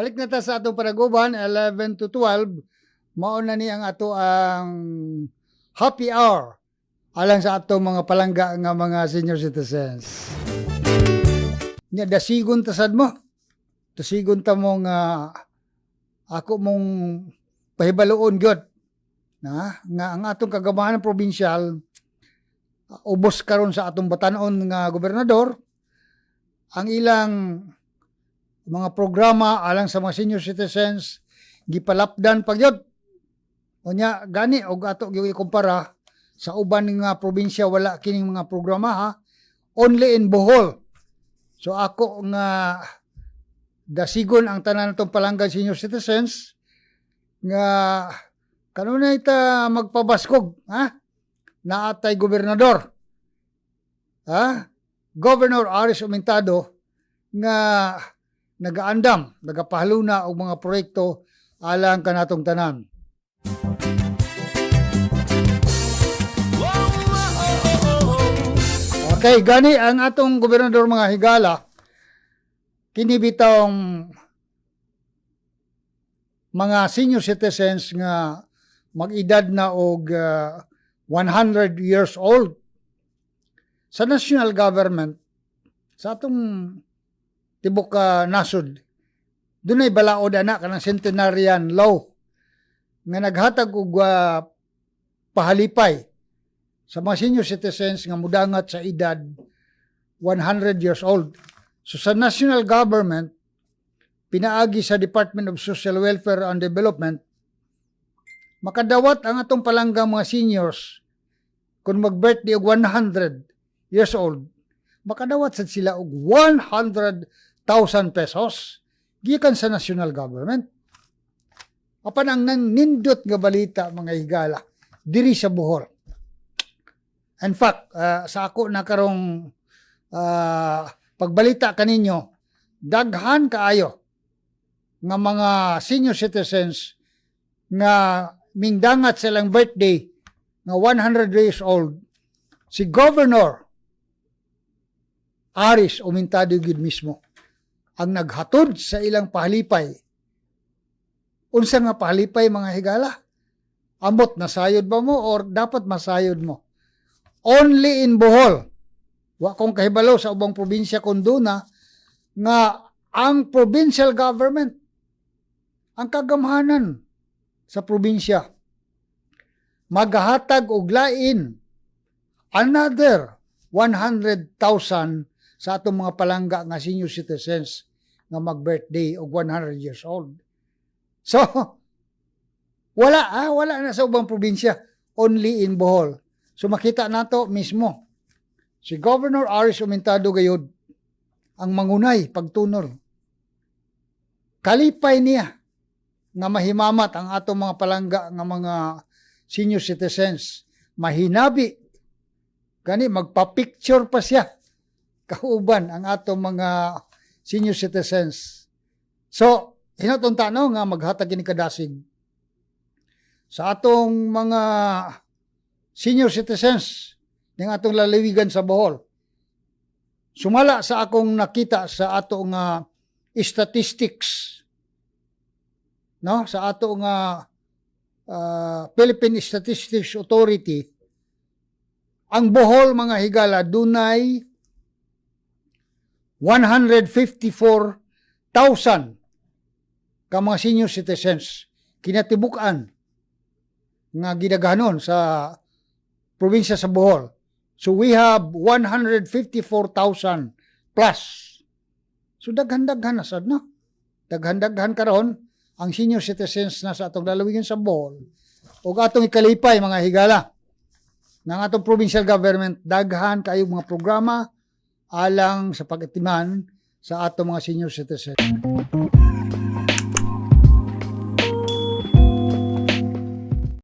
Balik na ta sa atong paraguban, 11 to 12, mao na ni ang ato ang happy hour alang sa atong mga palangga nga mga senior citizens. Nya dasigon ta sad mo. Dasigon ta mo nga ako mong pahibaluon gyud na nga ang atong kagamahan provincial ubos karon sa atong batan-on nga gobernador ang ilang mga programa alang sa mga senior citizens gipalapdan pagyod. Unya gani og ato gyud ikumpara sa uban nga probinsya wala kining mga programa ha. Only in Bohol. So ako nga dasigon ang tanan natong palanggan senior citizens nga kanunay ta magpabaskog ha naatay gobernador ha Governor Aris Umentado nga nagaandam, nagapahaluna og mga proyekto alang kanatong tanan. Okay, gani ang atong gobernador mga higala kini bitong mga senior citizens nga mag-edad na og 100 years old sa national government sa atong tibok nasod. Dunay balaod ana kanang centenarian law nga naghatag og pahalipay sa mga senior citizens nga mudangat sa edad 100 years old. So sa national government pinaagi sa Department of Social Welfare and Development makadawat ang atong palanggang mga seniors kung mag-birthday og 100 years old makadawat sad sila og 100,000 pesos gikan sa national government. Apan ang nindot nga balita mga higala diri sa Bohol. In fact, sa ako na karong pagbalita kaninyo, daghan kaayo nga mga senior citizens nga mingdangat silang birthday nga 100 years old. Si Governor Aris Umentado gyud mismo ang naghatod sa ilang pahalipay. Unsa nga pahalipay mga higala? Ambot nasayod ba mo or dapat masayod mo? Only in Bohol. Wa kong kahibalo sa ubang probinsya kundo na nga ang provincial government ang kagamhanan sa probinsya maghatag og lain another 100,000 sa atong mga palangga nga senior citizens nga mag-birthday og 100 years old. So, wala na sa ubang probinsya, only in Bohol. So makita nato mismo si Governor Aris Umentado gayud ang mangunay pagtunol. Kalipay niya nga mahimamat ang atong mga palangga nga mga senior citizens. Mahinabi gani magpa-picture pa siya kauban ang atong mga senior citizens. So, hinatunta no nga maghatag kini kadasig sa atong mga senior citizens ng atong lalawigan sa Bohol. Sumala sa akong nakita sa atong statistics no sa atong Philippine Statistics Authority, ang Bohol mga higala dunay 154,000 ka mga senior citizens kinatibuk-an nga gidaghanon sa probinsya sa Bohol. So we have 154,000 plus. So daghan-daghan na sad no. Daghan-daghan karon ang senior citizens na sa atong lalawigan sa Bohol. Ug atong ikalipay mga higala ng atong provincial government daghan kaayo mga programa alang sa pag-atiman sa atong mga senior citizens.